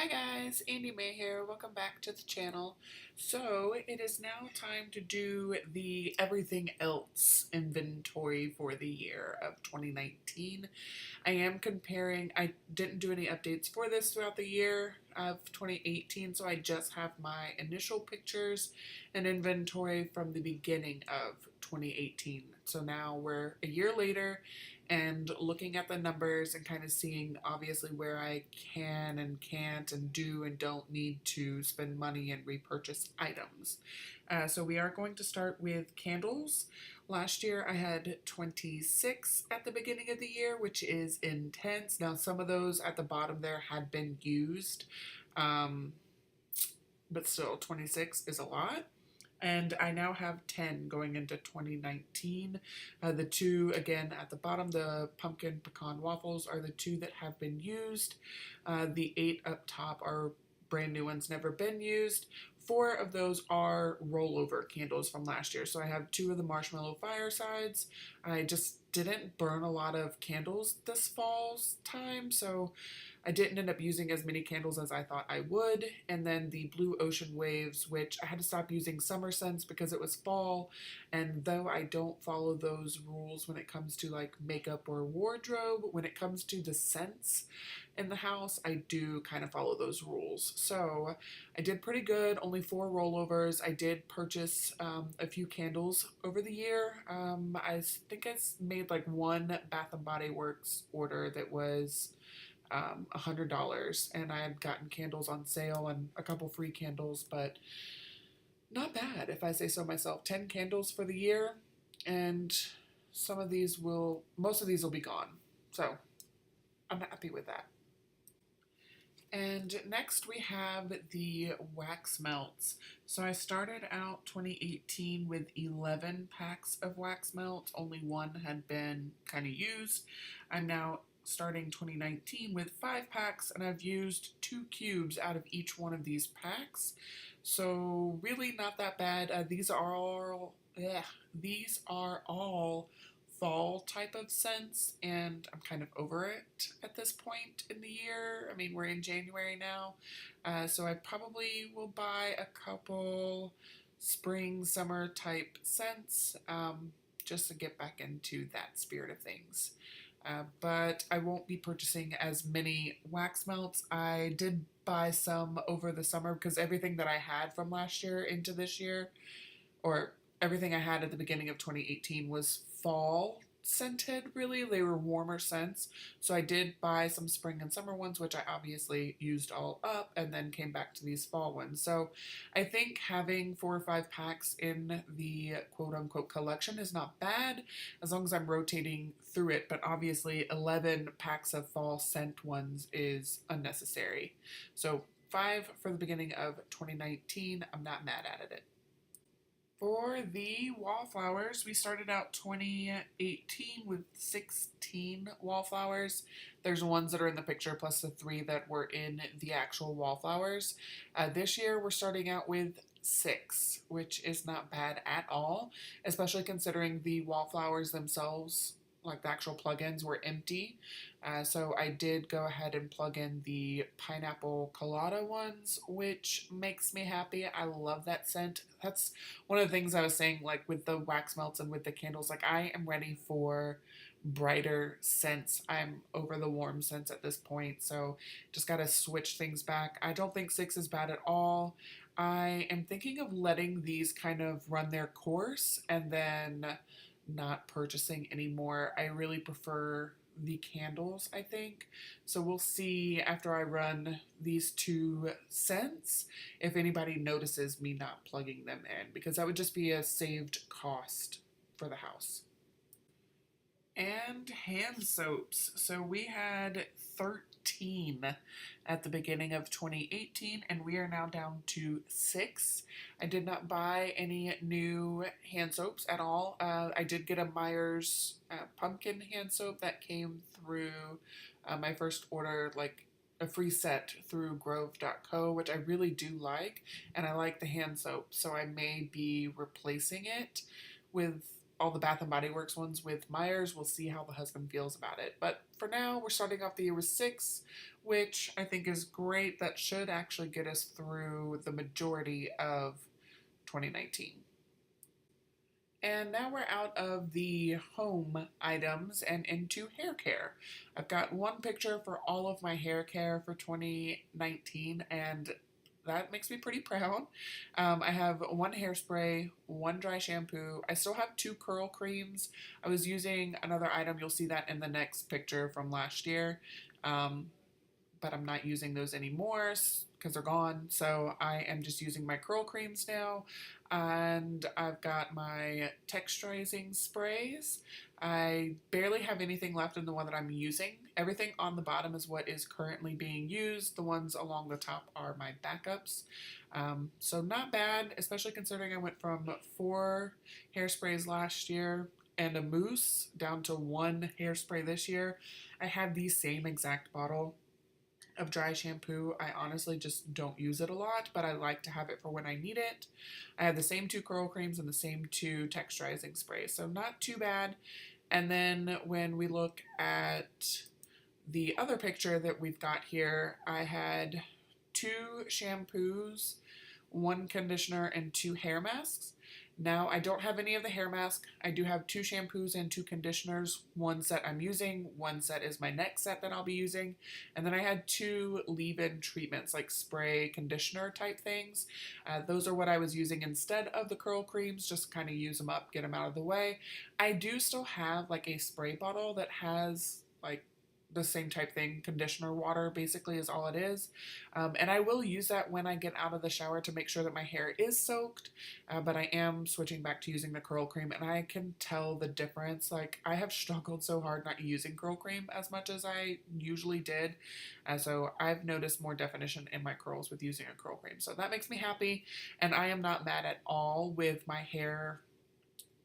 Hi guys, Andy May here. Welcome back to the channel. So it is now time to do the everything else inventory for the year of 2019. I am comparing, I didn't do any updates for this throughout the year of 2018, so I just have my initial pictures and inventory from the beginning of 2018. So now we're a year later and looking at the numbers and kind of seeing obviously where I can and can't and do and don't need to spend money and repurchase items. So we are going to start with candles. Last year I had 26 at the beginning of the year, which is intense. Now some of those at the bottom there had been used, but still 26 is a lot. And I now have 10 going into 2019. The two, again, at the bottom, the pumpkin pecan waffles are the two that have been used. The 8 up top are brand new ones, never been used. 4 of those are rollover candles from last year. So I have 2 of the marshmallow firesides. I just didn't burn a lot of candles this fall's time, so I didn't end up using as many candles as I thought I would. And then the Blue Ocean Waves, which I had to stop using summer scents because it was fall. And though I don't follow those rules when it comes to like makeup or wardrobe, when it comes to the scents in the house, I do kind of follow those rules. So I did pretty good, only 4 rollovers. I did purchase a few candles over the year. I think I made like one Bath and Body Works order that was $100, and I had gotten candles on sale and a couple free candles, but not bad if I say so myself. 10 candles for the year, and most of these will be gone, so I'm happy with that. And next we have the wax melts. So I started out 2018 with 11 packs of wax melts. Only one had been kind of used. I'm now starting 2019 with 5 packs, and I've used 2 cubes out of each one of these packs. So really not that bad. These are all fall type of scents, and I'm kind of over it at this point in the year. I mean, we're in January now, so I probably will buy a couple spring, summer type scents, just to get back into that spirit of things. But I won't be purchasing as many wax melts. I did buy some over the summer because everything that I had from last year into this year, or everything I had at the beginning of 2018, was fall scented, really. They were warmer scents. So I did buy some spring and summer ones, which I obviously used all up, and then came back to these fall ones. So I think having 4 or 5 packs in the quote unquote collection is not bad, as long as I'm rotating through it. But obviously 11 packs of fall scent ones is unnecessary. So 5 for the beginning of 2019. I'm not mad at it. For the Wallflowers, we started out 2018 with 16 Wallflowers. There's ones that are in the picture plus the 3 that were in the actual Wallflowers. This year we're starting out with 6, which is not bad at all, especially considering the Wallflowers themselves, like the actual plugins, were empty. So I did go ahead and plug in the pineapple colada ones, which makes me happy. I love that scent. That's one of the things I was saying, like with the wax melts and with the candles. Like, I am ready for brighter scents. I'm over the warm scents at this point, so just gotta switch things back. I don't think 6 is bad at all. I am thinking of letting these kind of run their course and then not purchasing anymore. I really prefer the candles, I think. So we'll see after I run these 2 scents if anybody notices me not plugging them in, because that would just be a saved cost for the house. And hand soaps. So we had 13 at the beginning of 2018, and we are now down to 6. I did not buy any new hand soaps at all. I did get a Myers pumpkin hand soap that came through my first order, like a free set through grove.co, which I really do like, and I like the hand soap, so I may be replacing it with all the Bath and Body Works ones with Myers. We'll see how the husband feels about it. But for now, we're starting off the year with 6, which I think is great. That should actually get us through the majority of 2019. And now we're out of the home items and into hair care. I've got one picture for all of my hair care for 2019, and that makes me pretty proud. I have one hairspray, one dry shampoo. I still have 2 curl creams. I was using another item. You'll see that in the next picture from last year. But I'm not using those anymore because they're gone. So I am just using my curl creams now. And I've got my texturizing sprays. I barely have anything left in the one that I'm using. Everything on the bottom is what is currently being used. The ones along the top are my backups. So not bad, especially considering I went from 4 hairsprays last year and a mousse down to 1 hairspray this year. I have the same exact bottle of dry shampoo. I honestly just don't use it a lot, but I like to have it for when I need it. I have the same 2 curl creams and the same 2 texturizing sprays, so not too bad. And then when we look at the other picture that we've got here, I had 2 shampoos, 1 conditioner, and 2 hair masks. Now, I don't have any of the hair mask. I do have 2 shampoos and 2 conditioners. 1 set I'm using, 1 set is my next set that I'll be using. And then I had 2 leave-in treatments, like spray conditioner type things. Those are what I was using instead of the curl creams, just kind of use them up, get them out of the way. I do still have like a spray bottle that has like the same type thing, conditioner water basically is all it is. And I will use that when I get out of the shower to make sure that my hair is soaked, but I am switching back to using the curl cream, and I can tell the difference. Like, I have struggled so hard not using curl cream as much as I usually did, so I've noticed more definition in my curls with using a curl cream, so that makes me happy, and I am not mad at all with my hair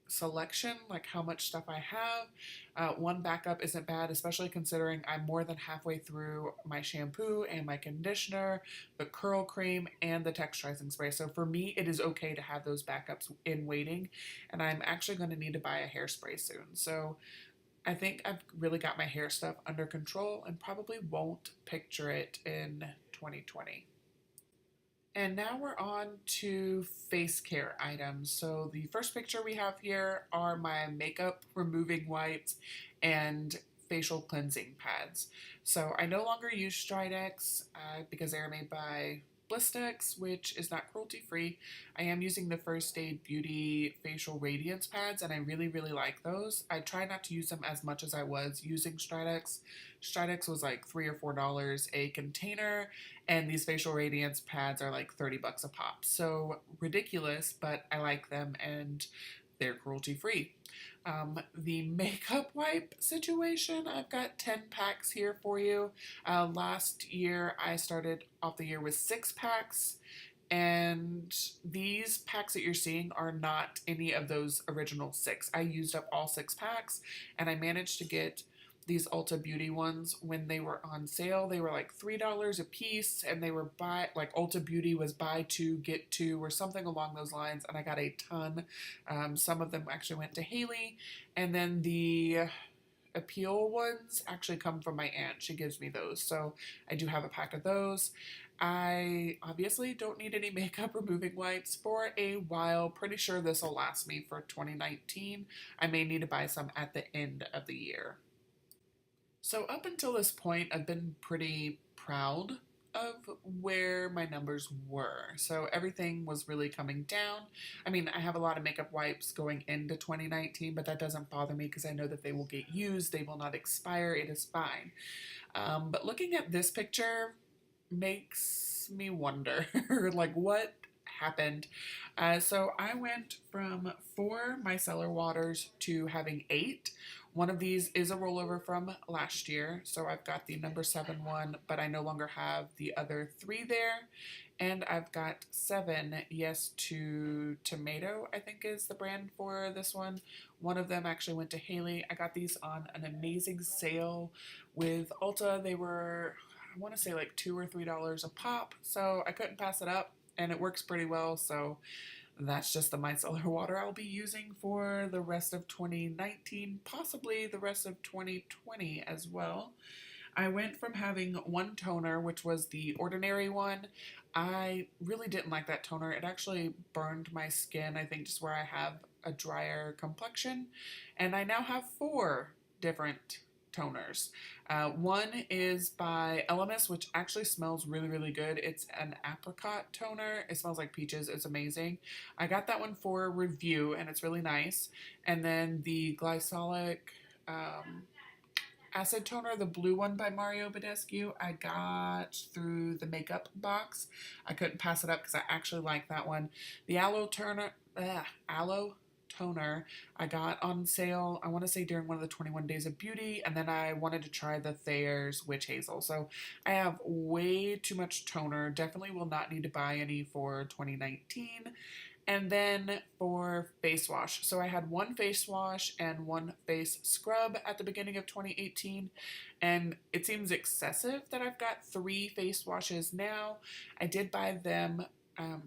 selection, like how much stuff I have. 1 backup isn't bad, especially considering I'm more than halfway through my shampoo and my conditioner, the curl cream, and the texturizing spray. So for me, it is okay to have those backups in waiting, and I'm actually going to need to buy a hairspray soon. So I think I've really got my hair stuff under control and probably won't picture it in 2020. And now we're on to face care items. So the first picture we have here are my makeup removing wipes and facial cleansing pads. So I no longer use Stridex because they are made by Blistex, which is not cruelty free. I am using the First Aid Beauty facial radiance pads, and I really, really like those. I try not to use them as much as I was using Stridex. Stridex was like $3 or $4 a container, and these facial radiance pads are like $30 a pop. So ridiculous, but I like them and they're cruelty free. The makeup wipe situation, I've got 10 packs here for you. Last year, I started off the year with 6 packs, and these packs that you're seeing are not any of those original 6. I used up all 6 packs, and I managed to get these Ulta Beauty ones when they were on sale. They were like $3 a piece, and they were Ulta Beauty was buy 2 get 2 or something along those lines, and I got a ton. Some of them actually went to Haley, and then the Appeal ones actually come from my aunt. She gives me those, so I do have a pack of those. I obviously don't need any makeup removing wipes for a while. Pretty sure this will last me for 2019. I may need to buy some at the end of the year. So up until this point, I've been pretty proud of where my numbers were. So everything was really coming down. I mean, I have a lot of makeup wipes going into 2019, but that doesn't bother me because I know that they will get used. They will not expire. It is fine. But looking at this picture makes me wonder, like, what happened? So I went from 4 micellar waters to having 8. One of these is a rollover from last year, so I've got the number 7 one, but I no longer have the other 3 there. And I've got 7 Yes to Tomato, I think is the brand for this one. One of them actually went to Haley. I got these on an amazing sale with Ulta. They were, I want to say like $2 or $3 a pop, so I couldn't pass it up, and it works pretty well, so that's just the micellar water I'll be using for the rest of 2019, possibly the rest of 2020 as well. I went from having one toner, which was the ordinary one. I really didn't like that toner. It actually burned my skin, I think, just where I have a drier complexion. And I now have four different toners. One is by Elemis, which actually smells really, really good. It's an apricot toner. It smells like peaches. It's amazing. I got that one for review, and it's really nice. And then the glycolic acid toner, the blue one by Mario Badescu, I got through the makeup box. I couldn't pass it up because I actually like that one. The aloe toner I got on sale, I want to say during one of the 21 Days of Beauty, and then I wanted to try the Thayer's Witch Hazel. So I have way too much toner. Definitely will not need to buy any for 2019. And then for face wash, so I had one face wash and one face scrub at the beginning of 2018, and it seems excessive that I've got three face washes now. I did buy them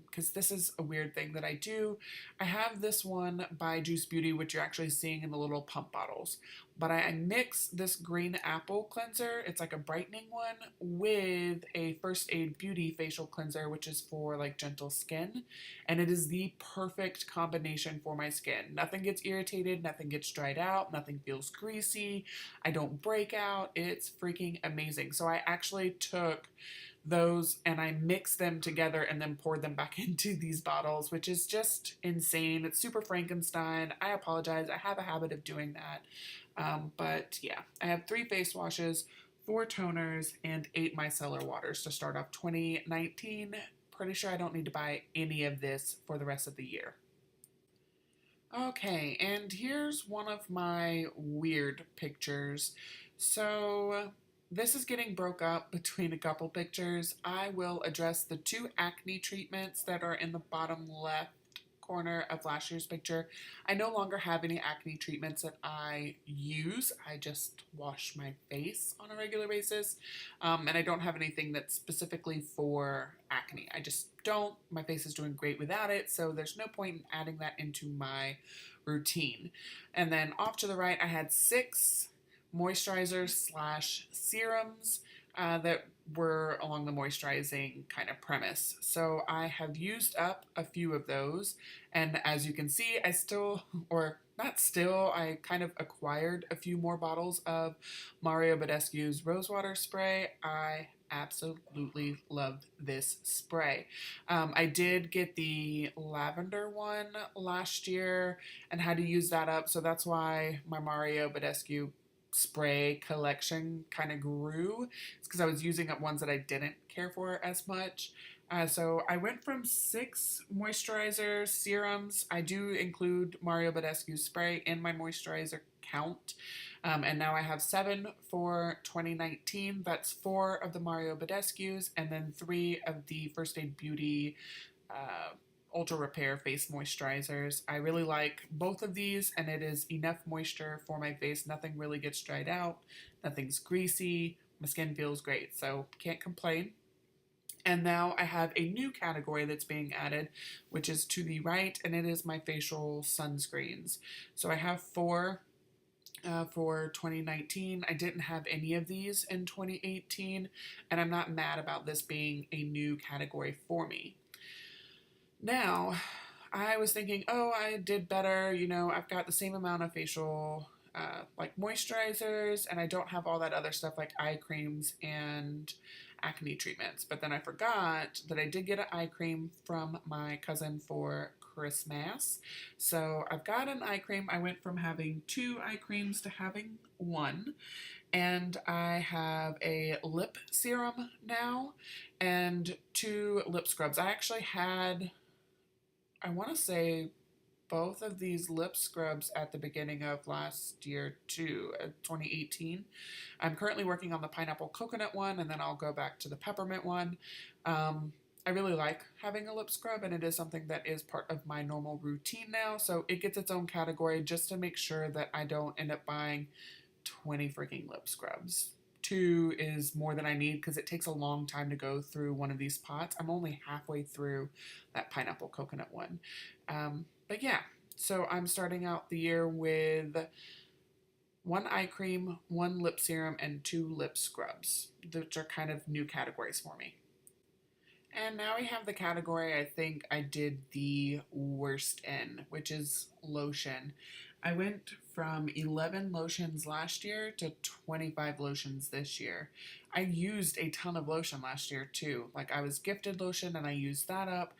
because this is a weird thing that I do. I have this one by Juice Beauty, which you're actually seeing in the little pump bottles, but I mix this green apple cleanser, it's like a brightening one, with a First Aid Beauty facial cleanser, which is for like gentle skin, and it is the perfect combination for my skin. Nothing gets irritated, nothing gets dried out, nothing feels greasy, I don't break out. It's freaking amazing. So I actually took those and I mixed them together and then poured them back into these bottles, which is just insane. It's super Frankenstein. I apologize. I have a habit of doing that. But yeah, I have 3 face washes, 4 toners, and 8 micellar waters to start off 2019. Pretty sure I don't need to buy any of this for the rest of the year. Okay, and here's one of my weird pictures. So this is getting broke up between a couple pictures. I will address the 2 acne treatments that are in the bottom left corner of last year's picture. I no longer have any acne treatments that I use. I just wash my face on a regular basis. And I don't have anything that's specifically for acne. I just don't. My face is doing great without it, so there's no point in adding that into my routine. And then off to the right, I had 6 moisturizers slash serums that were along the moisturizing kind of premise. So I have used up a few of those, and as you can see, I still, or not still, I kind of acquired a few more bottles of Mario Badescu's Rosewater Spray. I absolutely love this spray. I did get the lavender one last year and had to use that up, so that's why my Mario Badescu spray collection kind of grew. It's because I was using up ones that I didn't care for as much. So I went from 6 moisturizers, serums. I do include Mario Badescu spray in my moisturizer count. And now I have 7 for 2019. That's 4 of the Mario Badescu's and then 3 of the First Aid Beauty Ultra Repair face moisturizers. I really like both of these, and it is enough moisture for my face. Nothing really gets dried out. Nothing's greasy. My skin feels great, so can't complain. And now I have a new category that's being added, which is to the right, and it is my facial sunscreens. So I have 4 for 2019. I didn't have any of these in 2018, and I'm not mad about this being a new category for me. Now, I was thinking, oh, I did better, I've got the same amount of facial like moisturizers, and I don't have all that other stuff like eye creams and acne treatments. But then I forgot that I did get an eye cream from my cousin for Christmas. So I've got an eye cream. I went from having 2 eye creams to having 1. And I have a lip serum now and 2 lip scrubs. I actually had, I want to say, both of these lip scrubs at the beginning of last year too, 2018. I'm currently working on the pineapple coconut one, and then I'll go back to the peppermint one. I really like having a lip scrub, and it is something that is part of my normal routine now, so it gets its own category just to make sure that I don't end up buying 20 freaking lip scrubs. 2 is more than I need because it takes a long time to go through one of these pots. I'm only halfway through that pineapple coconut one. But yeah, so I'm starting out the year with 1 eye cream, 1 lip serum, and 2 lip scrubs, which are kind of new categories for me. And now we have the category I think I did the worst in, which is lotion. I went from 11 lotions last year to 25 lotions this year. I used a ton of lotion last year too. Like I was gifted lotion and I used that up.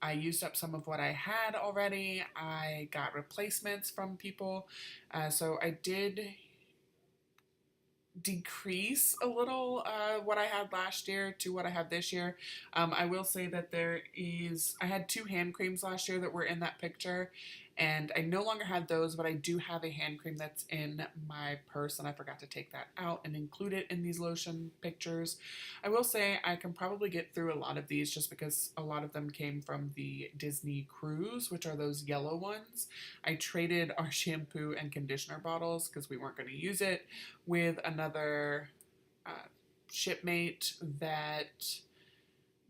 I used up some of what I had already. I got replacements from people. So I did decrease a little what I had last year to what I have this year. I will say that I had 2 hand creams last year that were in that picture, and I no longer have those, but I do have a hand cream that's in my purse, and I forgot to take that out and include it in these lotion pictures. I will say I can probably get through a lot of these just because a lot of them came from the Disney cruise, which are those yellow ones. I traded our shampoo and conditioner bottles because we weren't going to use it with another shipmate that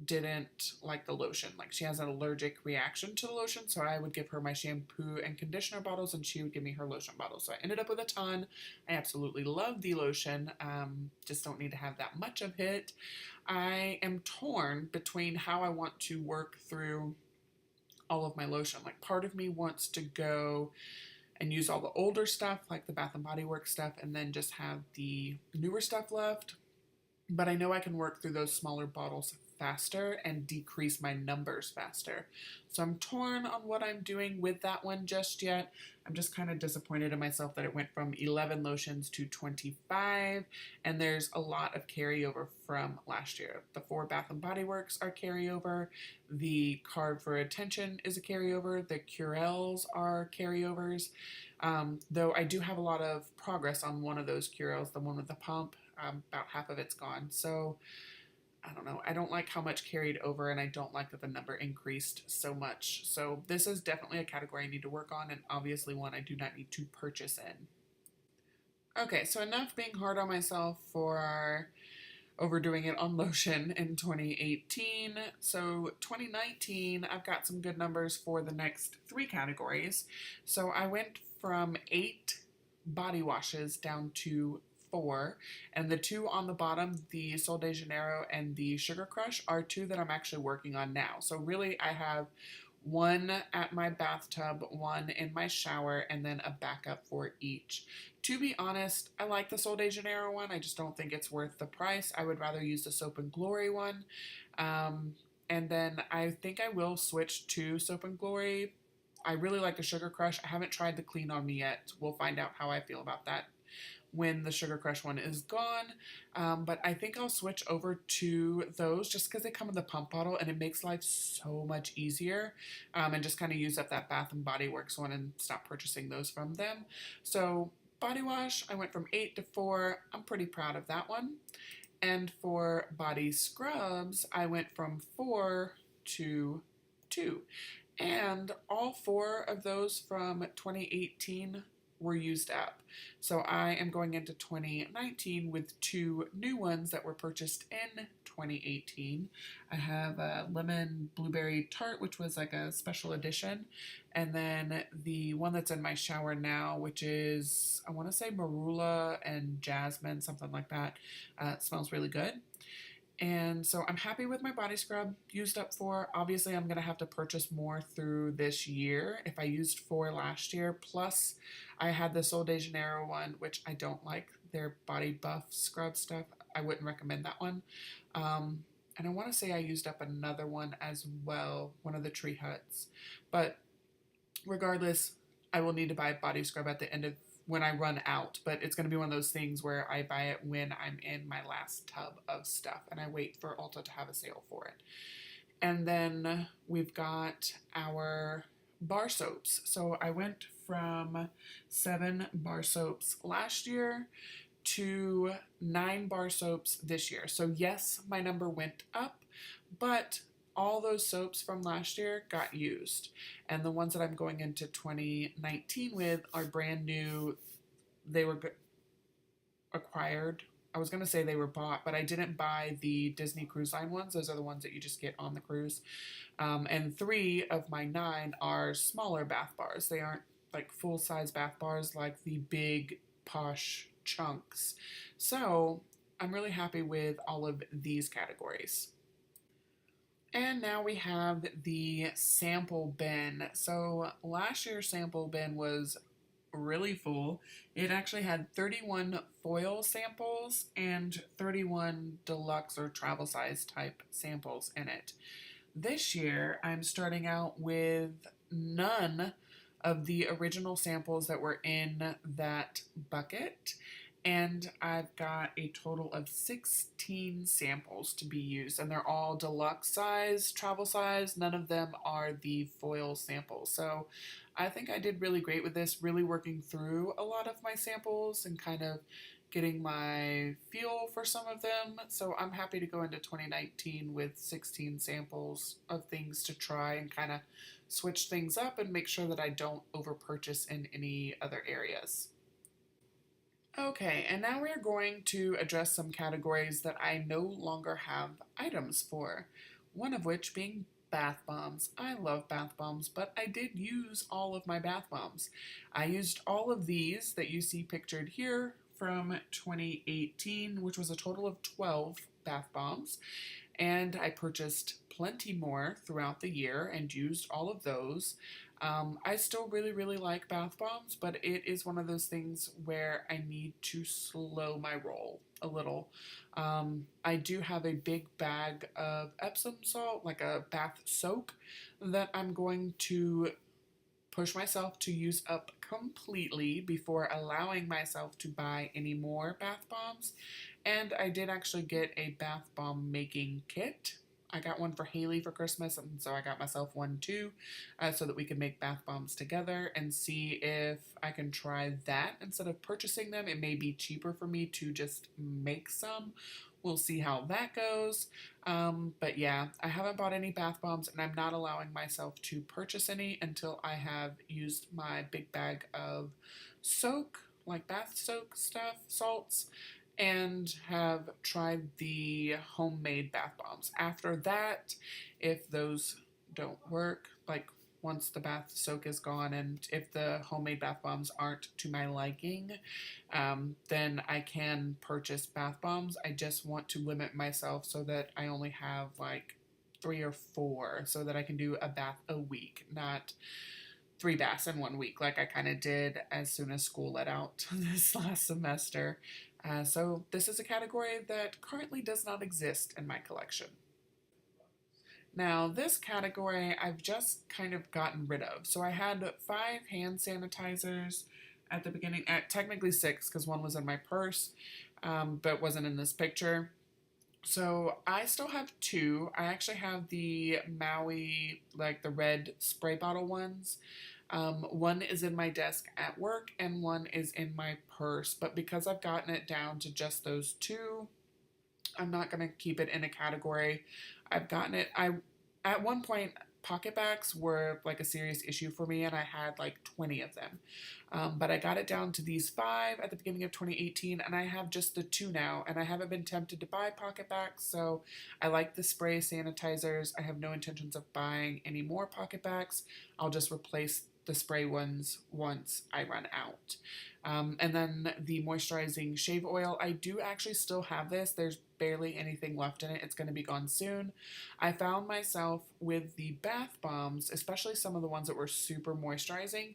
didn't like the lotion. Like she has an allergic reaction to the lotion, so I would give her my shampoo and conditioner bottles and she would give me her lotion bottles. So I ended up with a ton. I absolutely love the lotion, just don't need to have that much of it. I am torn between how I want to work through all of my lotion. Like part of me wants to go and use all the older stuff, like the Bath & Body Works stuff, and then just have the newer stuff left. But I know I can work through those smaller bottles faster and decrease my numbers faster. So I'm torn on what I'm doing with that one just yet. I'm just kind of disappointed in myself that it went from 11 lotions to 25, and there's a lot of carryover from last year. The 4 Bath & Body Works are carryover. The Card for Attention is a carryover. The Curels are carryovers. Though I do have a lot of progress on one of those Curels, the one with the pump. About half of it's gone. So I don't know. I don't like how much carried over, and I don't like that the number increased so much. So this is definitely a category I need to work on, and obviously one I do not need to purchase in. Okay, so enough being hard on myself for overdoing it on lotion in 2018. So 2019, I've got some good numbers for the next 3 categories. So I went from 8 body washes down to 4, and the 2 on the bottom, the Sol de Janeiro and the Sugar Crush, are 2 that I'm actually working on now. So really I have 1 at my bathtub, 1 in my shower, and then a backup for each. To be honest, I like the Sol de Janeiro one. I just don't think it's worth the price. I would rather use the Soap and Glory one. And then I think I will switch to Soap and Glory. I really like the Sugar Crush. I haven't tried the Clean on Me yet. We'll find out how I feel about that when the Sugar Crush one is gone. But I think I'll switch over to those just because they come in the pump bottle and it makes life so much easier, and just kind of use up that Bath & Body Works one and stop purchasing those from them. So body wash, I went from 8 to 4. I'm pretty proud of that one. And for body scrubs, I went from 4 to 2. And all 4 of those from 2018 were used up. So I am going into 2019 with 2 new ones that were purchased in 2018. I have a lemon blueberry tart, which was like a special edition, and then the one that's in my shower now, which is, I want to say marula and jasmine, something like that. It smells really good. And so I'm happy with my body scrub. Used up 4. Obviously, I'm going to have to purchase more through this year. If I used 4 last year, plus I had the Sol de Janeiro one, which I don't like. Their body buff scrub stuff. I wouldn't recommend that one. And I want to say I used up another one as well, one of the Tree Huts. But regardless, I will need to buy body scrub at the end of when I run out, but it's going to be one of those things where I buy it when I'm in my last tub of stuff and I wait for Ulta to have a sale for it. And then we've got our bar soaps. So I went from 7 bar soaps last year to 9 bar soaps this year. So yes, my number went up, but all those soaps from last year got used. And the ones that I'm going into 2019 with are brand new. They were acquired I was going to say they were bought, but I didn't buy the Disney Cruise Line ones. Those are the ones that you just get on the cruise. And 3 of my 9 are smaller bath bars. They aren't like full-size bath bars like the big posh chunks. So I'm really happy with all of these categories. And now we have the sample bin. So last year's sample bin was really full. It actually had 31 foil samples and 31 deluxe or travel size type samples in it. This year, I'm starting out with none of the original samples that were in that bucket, and I've got a total of 16 samples to be used, and they're all deluxe size, travel size. None of them are the foil samples. So I think I did really great with this, really working through a lot of my samples and kind of getting my feel for some of them. So I'm happy to go into 2019 with 16 samples of things to try and kind of switch things up and make sure that I don't over purchase in any other areas. Okay, and now we're going to address some categories that I no longer have items for, one of which being bath bombs. I love bath bombs, but I did use all of my bath bombs. I used all of these that you see pictured here from 2018, which was a total of 12 bath bombs, and I purchased plenty more throughout the year and used all of those. I still really, really like bath bombs, but it is one of those things where I need to slow my roll a little. I do have a big bag of Epsom salt, like a bath soak, that I'm going to push myself to use up completely before allowing myself to buy any more bath bombs. And I did actually get a bath bomb making kit. I got one for Haley for Christmas, and so I got myself one too, so that we can make bath bombs together and see if I can try that instead of purchasing them. It may be cheaper for me to just make some. We'll see how that goes. But yeah, I haven't bought any bath bombs, and I'm not allowing myself to purchase any until I have used my big bag of soak, like bath soak stuff, salts, and have tried the homemade bath bombs. After that, if those don't work, like once the bath soak is gone and if the homemade bath bombs aren't to my liking, then I can purchase bath bombs. I just want to limit myself so that I only have like 3 or 4 so that I can do a bath a week, not 3 baths in 1 week like I kind of did as soon as school let out this last semester. So this is a category that currently does not exist in my collection. Now, this category I've just kind of gotten rid of. So I had 5 hand sanitizers at the beginning, technically 6 because one was in my purse, but wasn't in this picture. So I still have 2. I actually have the Maui, like the red spray bottle ones. One is in my desk at work and one is in my purse. But because I've gotten it down to just those 2, I'm not going to keep it in a category. I've gotten it. At one point, pocket backs were like a serious issue for me, and I had like 20 of them. But I got it down to these 5 at the beginning of 2018, and I have just the 2 now, and I haven't been tempted to buy pocket backs, so I like the spray sanitizers. I have no intentions of buying any more pocket backs. I'll just replace the spray ones once I run out. And then the moisturizing shave oil, I do actually still have this. There's barely anything left in it. It's going to be gone soon. I found myself with the bath bombs, especially some of the ones that were super moisturizing,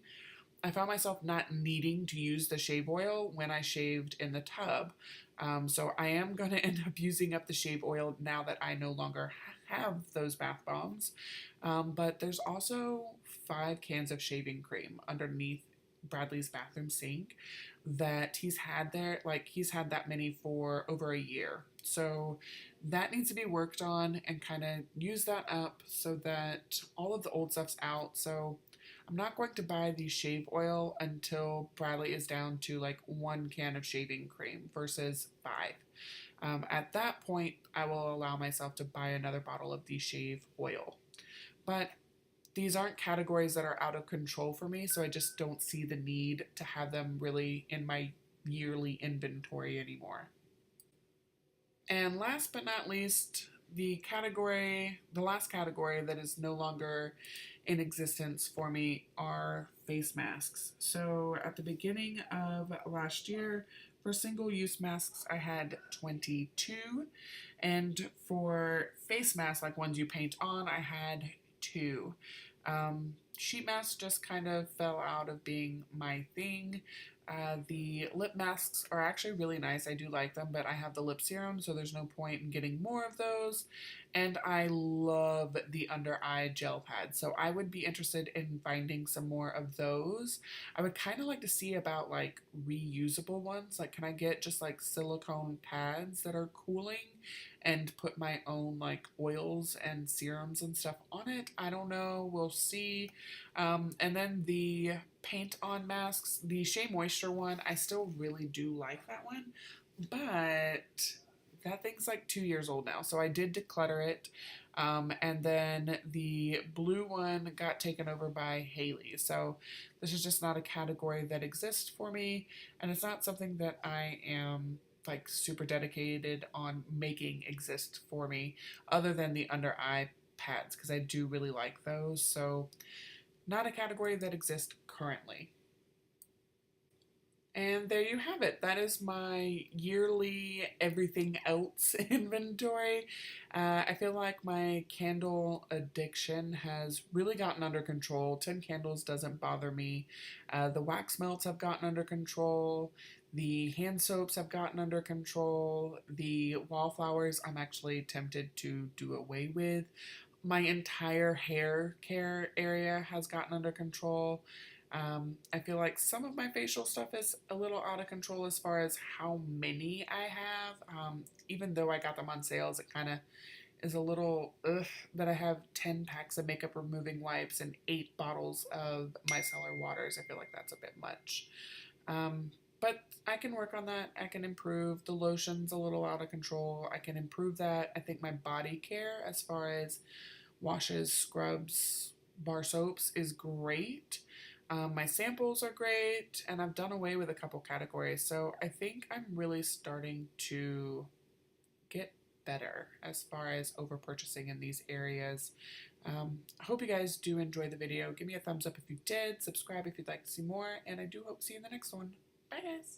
I found myself not needing to use the shave oil when I shaved in the tub. So I am going to end up using up the shave oil now that I no longer have those bath bombs. But there's also 5 cans of shaving cream underneath Bradley's bathroom sink that he's had there. Like, he's had that many for over a year. So that needs to be worked on and kind of use that up so that all of the old stuff's out. So I'm not going to buy the shave oil until Bradley is down to like 1 can of shaving cream versus 5. At that point, I will allow myself to buy another bottle of the shave oil. But these aren't categories that are out of control for me, so I just don't see the need to have them really in my yearly inventory anymore. And last but not least, the last category that is no longer in existence for me are face masks. So at the beginning of last year, for single use masks, I had 22. And for face masks, like ones you paint on, I had two. Sheet masks just kind of fell out of being my thing. The lip masks are actually really nice. I do like them, but I have the lip serum, so there's no point in getting more of those. And I love the under eye gel pads, so I would be interested in finding some more of those. I would kind of like to see about like reusable ones. Like, can I get just like silicone pads that are cooling and put my own like oils and serums and stuff on it? I don't know. We'll see. And then the paint on masks, the Shea Moisture one, I still really do like that one, but that thing's like 2 years old now, so I did declutter it. And then the blue one got taken over by Haley, so this is just not a category that exists for me, and it's not something that I am like super dedicated on making exist for me, other than the under eye pads, because I do really like those. So not a category that exists currently. And there you have it. That is my yearly everything else inventory. I feel like my candle addiction has really gotten under control. 10 candles doesn't bother me. The wax melts have gotten under control. The hand soaps have gotten under control. The wallflowers I'm actually tempted to do away with. My entire hair care area has gotten under control. I feel like some of my facial stuff is a little out of control as far as how many I have. Even though I got them on sales, it kind of is a little ugh that I have 10 packs of makeup removing wipes and 8 bottles of micellar waters. I feel like that's a bit much. But I can work on that. I can improve. The lotion's a little out of control. I can improve that. I think my body care, as far as washes, scrubs, bar soaps, is great. My samples are great, and I've done away with a couple categories. So I think I'm really starting to get better as far as over purchasing in these areas. I hope you guys do enjoy the video. Give me a thumbs up if you did, subscribe if you'd like to see more, and I do hope to see you in the next one. Bye, guys.